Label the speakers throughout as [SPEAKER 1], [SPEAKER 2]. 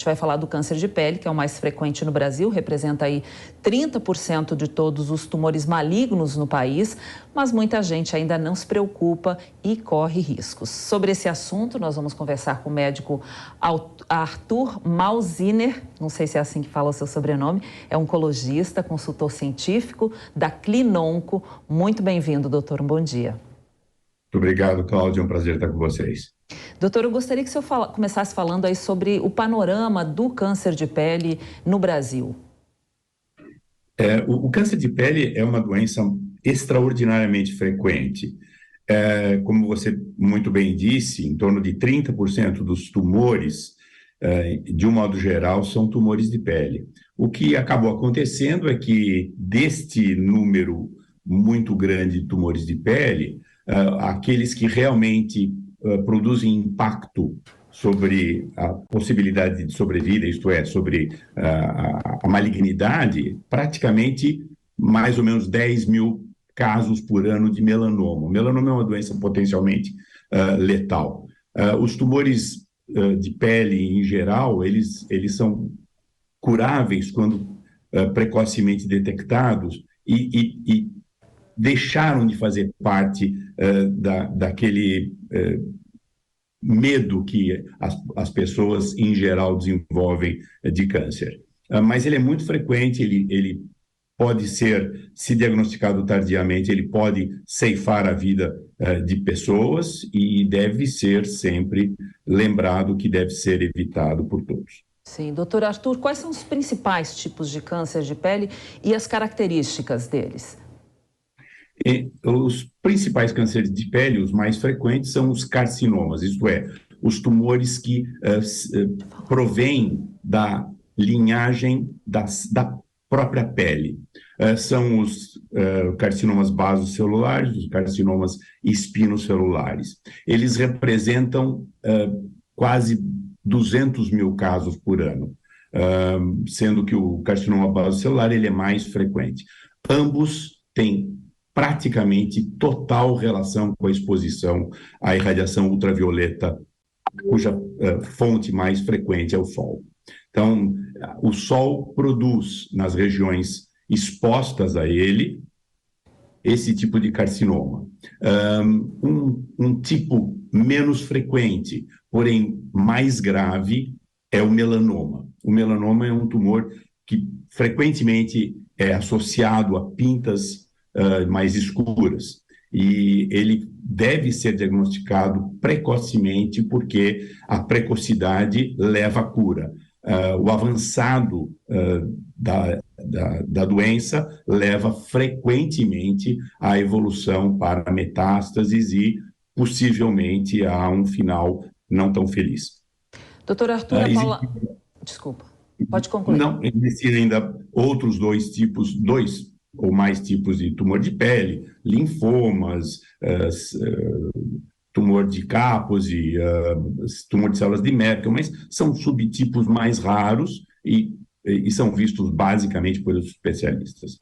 [SPEAKER 1] gente vai falar do câncer de pele, que é o mais frequente no Brasil, representa aí 30% de todos os tumores malignos no país, mas muita gente ainda não se preocupa e corre riscos. Sobre esse assunto, nós vamos conversar com o médico Arthur Malziner, não sei se é assim que fala o seu sobrenome, é oncologista, consultor científico da Clinonco. Muito bem-vindo, doutor, um bom dia.
[SPEAKER 2] Muito obrigado, Cláudia, é um prazer estar com vocês.
[SPEAKER 1] Doutor, eu gostaria que o senhor começasse falando aí sobre o panorama do câncer de pele no Brasil.
[SPEAKER 2] O câncer de pele é uma doença extraordinariamente frequente. Como você muito bem disse, em torno de 30% dos tumores, de um modo geral, são tumores de pele. O que acabou acontecendo é que, deste número muito grande de tumores de pele, aqueles que realmente produzem impacto sobre a possibilidade de sobrevida, isto é, sobre a malignidade, praticamente mais ou menos 10 mil casos por ano de melanoma. O melanoma é uma doença potencialmente letal. Os tumores de pele, em geral, eles são curáveis quando precocemente detectados e deixaram de fazer parte daquele medo que as pessoas, em geral, desenvolvem de câncer. Mas ele é muito frequente, ele pode ser, se diagnosticado tardiamente, ele pode ceifar a vida de pessoas e deve ser sempre lembrado que deve ser evitado por todos.
[SPEAKER 1] Sim, doutor Arthur, quais são os principais tipos de câncer de pele e as características deles?
[SPEAKER 2] Os principais cânceres de pele, os mais frequentes, são os carcinomas, isto é, os tumores que provêm da linhagem da própria pele. São os carcinomas basocelulares, os carcinomas espinocelulares. Eles representam quase 200 mil casos por ano, sendo que o carcinoma basocelular ele é mais frequente. Ambos têm praticamente total relação com a exposição à irradiação ultravioleta, cuja fonte mais frequente é o Sol. Então, o Sol produz nas regiões expostas a ele esse tipo de carcinoma. Um tipo menos frequente, porém mais grave, é o melanoma. O melanoma é um tumor que frequentemente é associado a pintas mais escuras, e ele deve ser diagnosticado precocemente, porque a precocidade leva à cura. O avançado da doença leva frequentemente à evolução para metástases e, possivelmente, a um final não tão feliz.
[SPEAKER 1] Doutor Arthur, Desculpa, pode concluir.
[SPEAKER 2] Não, existem ainda outros dois ou mais tipos de tumor de pele, linfomas, tumor de Kaposi, tumor de células de Merkel, mas são subtipos mais raros e são vistos basicamente pelos especialistas.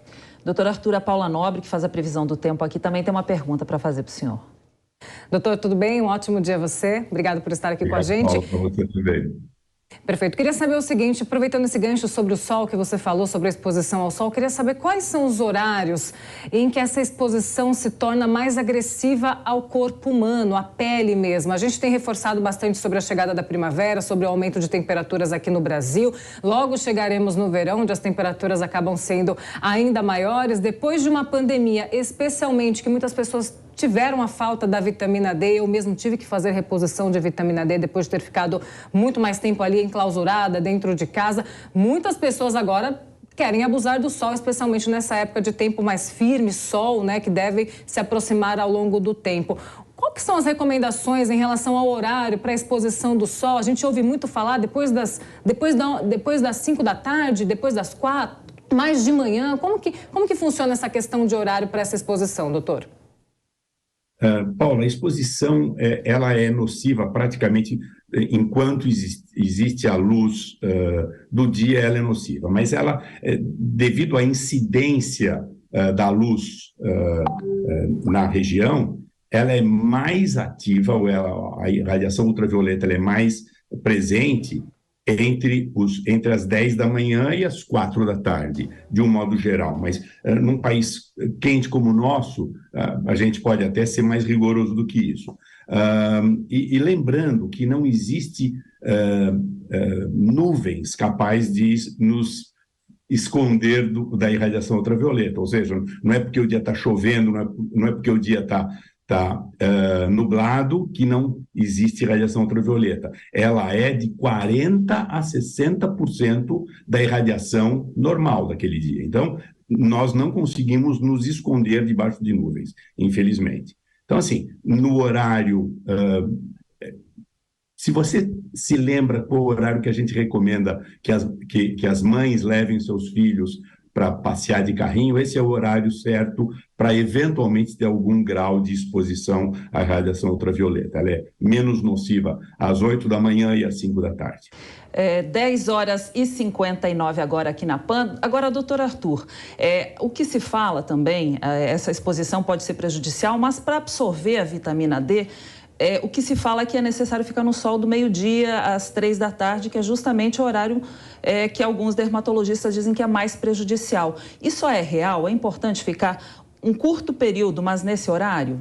[SPEAKER 1] Doutora Arthur, a Paula Nobre, que faz a previsão do tempo aqui, também tem uma pergunta para fazer para o senhor.
[SPEAKER 3] Doutor, tudo bem? Um ótimo dia a você. Obrigado por estar aqui com a gente.
[SPEAKER 2] Paula, para você também.
[SPEAKER 3] Perfeito. Queria saber o seguinte, aproveitando esse gancho sobre o sol que você falou, sobre a exposição ao sol, queria saber quais são os horários em que essa exposição se torna mais agressiva ao corpo humano, à pele mesmo. A gente tem reforçado bastante sobre a chegada da primavera, sobre o aumento de temperaturas aqui no Brasil. Logo chegaremos no verão, onde as temperaturas acabam sendo ainda maiores, depois de uma pandemia, especialmente que muitas pessoas tiveram a falta da vitamina D. Eu mesmo tive que fazer reposição de vitamina D depois de ter ficado muito mais tempo ali enclausurada dentro de casa. Muitas pessoas agora querem abusar do sol, especialmente nessa época de tempo mais firme, sol, né, que deve se aproximar ao longo do tempo. Qual que são as recomendações em relação ao horário para a exposição do sol? A gente ouve muito falar depois das 5 da tarde, depois das 4, mais de manhã. Como que funciona essa questão de horário para essa exposição, doutor?
[SPEAKER 2] Paula, a exposição ela é nociva praticamente enquanto existe a luz do dia, ela é nociva, mas ela, devido à incidência da luz na região, ela é mais ativa, ou a radiação ultravioleta ela é mais presente entre as 10 da manhã e as 4 da tarde, de um modo geral. Mas num país quente como o nosso, a gente pode até ser mais rigoroso do que isso. E lembrando que não existe nuvens capazes de nos esconder da irradiação ultravioleta, ou seja, não é porque o dia está chovendo, não é porque o dia está nublado que não existe radiação ultravioleta. Ela é de 40% a 60% da irradiação normal daquele dia. Então, nós não conseguimos nos esconder debaixo de nuvens, infelizmente. Então, assim, no horário... se você se lembra qual o horário que a gente recomenda que as mães levem seus filhos para passear de carrinho, esse é o horário certo para eventualmente ter algum grau de exposição à radiação ultravioleta. Ela é menos nociva às 8 da manhã e às 5 da tarde.
[SPEAKER 1] 10h59 agora aqui na PAN. Agora, doutor Arthur, o que se fala também, essa exposição pode ser prejudicial, mas para absorver a vitamina D, o que se fala é que é necessário ficar no sol do meio-dia às 3 da tarde, que é justamente o horário que alguns dermatologistas dizem que é mais prejudicial. Isso é real? É importante ficar um curto período, mas nesse horário?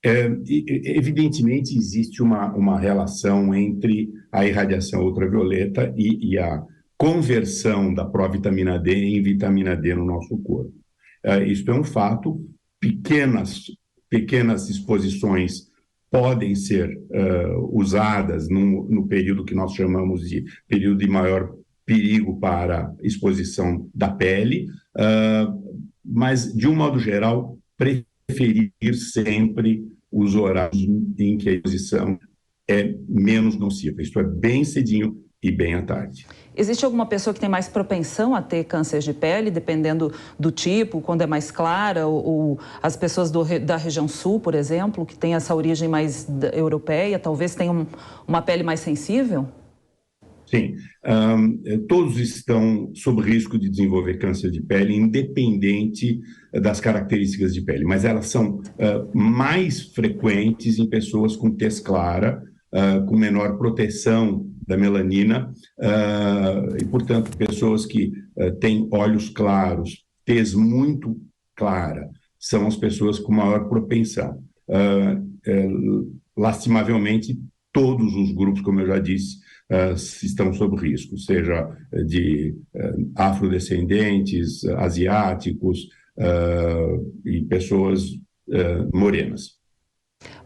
[SPEAKER 2] Evidentemente, existe uma relação entre a irradiação ultravioleta e a conversão da provitamina D em vitamina D no nosso corpo. Isso é um fato. Pequenas exposições podem ser usadas no período que nós chamamos de período de maior perigo para exposição da pele, mas, de um modo geral, preferir sempre os horários em que a exposição é menos nociva. Isto é, bem cedinho e bem à tarde.
[SPEAKER 1] Existe alguma pessoa que tem mais propensão a ter câncer de pele, dependendo do tipo, quando é mais clara, ou as pessoas da região sul, por exemplo, que tem essa origem mais europeia, talvez tenham uma pele mais sensível?
[SPEAKER 2] Sim, todos estão sob risco de desenvolver câncer de pele, independente das características de pele, mas elas são mais frequentes em pessoas com tez clara, com menor proteção da melanina, e, portanto, pessoas que têm olhos claros, tez muito clara, são as pessoas com maior propensão. Lastimavelmente, todos os grupos, como eu já disse, estão sob risco, seja de afrodescendentes, asiáticos e pessoas morenas.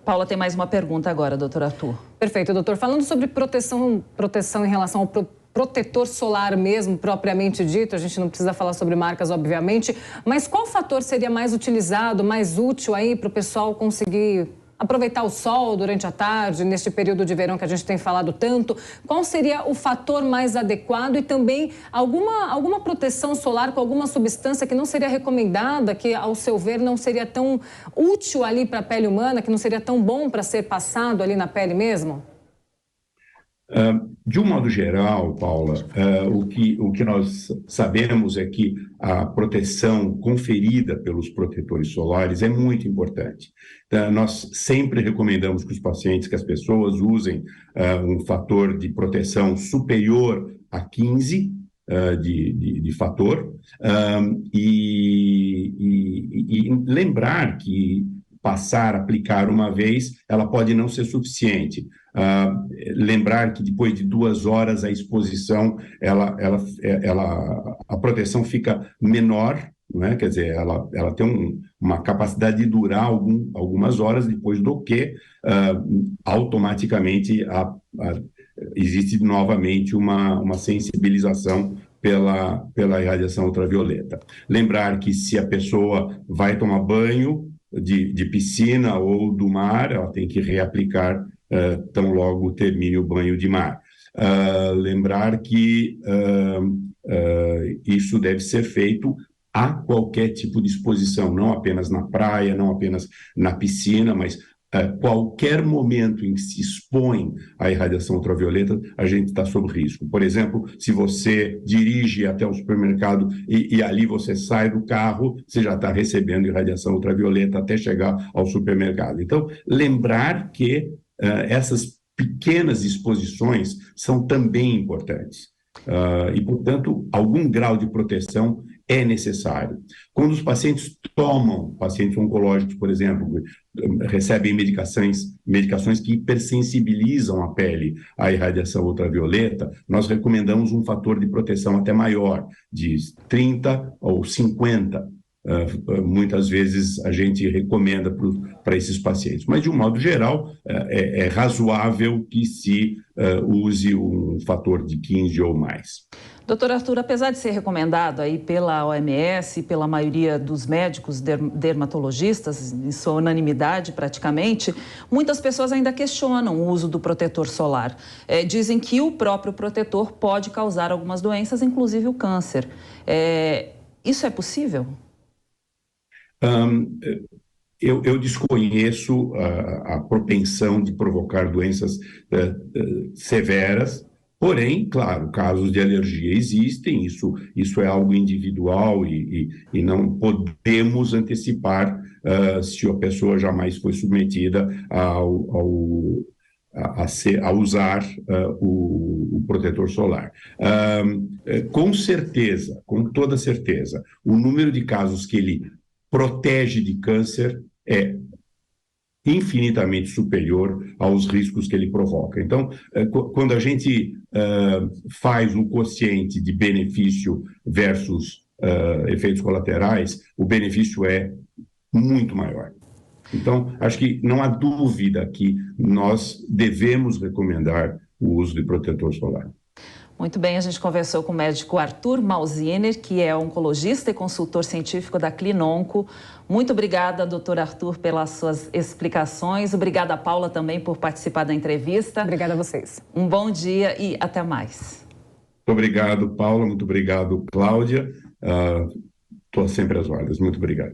[SPEAKER 1] Paula tem mais uma pergunta agora, doutor Arthur.
[SPEAKER 3] Perfeito, doutor. Falando sobre proteção em relação ao protetor solar mesmo, propriamente dito, a gente não precisa falar sobre marcas, obviamente, mas qual fator seria mais utilizado, mais útil aí para o pessoal conseguir aproveitar o sol durante a tarde, neste período de verão que a gente tem falado tanto? Qual seria o fator mais adequado e também alguma proteção solar com alguma substância que não seria recomendada, que, ao seu ver, não seria tão útil ali para a pele humana, que não seria tão bom para ser passado ali na pele mesmo?
[SPEAKER 2] De um modo geral, Paula, o que nós sabemos é que a proteção conferida pelos protetores solares é muito importante. Então, nós sempre recomendamos que os pacientes, que as pessoas usem um fator de proteção superior a 15 de fator, e lembrar que aplicar uma vez, ela pode não ser suficiente. Lembrar que depois de 2 horas a exposição, a proteção fica menor, não é? Quer dizer, ela tem uma capacidade de durar algumas horas depois do que automaticamente existe novamente uma sensibilização pela irradiação ultravioleta. Lembrar que se a pessoa vai tomar banho de piscina ou do mar, ela tem que reaplicar tão logo termine o banho de mar. Lembrar que isso deve ser feito a qualquer tipo de exposição, não apenas na praia, não apenas na piscina, mas qualquer momento em que se expõe à irradiação ultravioleta, a gente está sob risco. Por exemplo, se você dirige até o supermercado e ali você sai do carro, você já está recebendo irradiação ultravioleta até chegar ao supermercado. Então, lembrar que essas pequenas exposições são também importantes. E, portanto, algum grau de proteção é necessário. Quando os pacientes oncológicos, por exemplo, recebem medicações que hipersensibilizam a pele à irradiação ultravioleta, nós recomendamos um fator de proteção até maior, de 30 ou 50. Muitas vezes a gente recomenda para esses pacientes. Mas, de um modo geral, é razoável que se use um fator de 15 ou mais.
[SPEAKER 1] Doutor Arthur, apesar de ser recomendado aí pela OMS e pela maioria dos médicos dermatologistas, em sua unanimidade praticamente, muitas pessoas ainda questionam o uso do protetor solar. Dizem que o próprio protetor pode causar algumas doenças, inclusive o câncer. Isso é possível?
[SPEAKER 2] Eu desconheço a propensão de provocar doenças severas, porém, claro, casos de alergia existem, isso é algo individual e não podemos antecipar se a pessoa jamais foi submetida a usar o protetor solar. Com certeza, com toda certeza, o número de casos que ele protege de câncer é infinitamente superior aos riscos que ele provoca. Então, quando a gente faz um quociente de benefício versus efeitos colaterais, o benefício é muito maior. Então, acho que não há dúvida que nós devemos recomendar o uso de protetor solar.
[SPEAKER 1] Muito bem, a gente conversou com o médico Arthur Malziner, que é oncologista e consultor científico da Clinonco. Muito obrigada, doutor Arthur, pelas suas explicações. Obrigada, Paula, também por participar da entrevista.
[SPEAKER 3] Obrigada a vocês.
[SPEAKER 1] Um bom dia e até mais.
[SPEAKER 2] Muito obrigado, Paula. Muito obrigado, Cláudia. Estou sempre às ordens. Muito obrigado.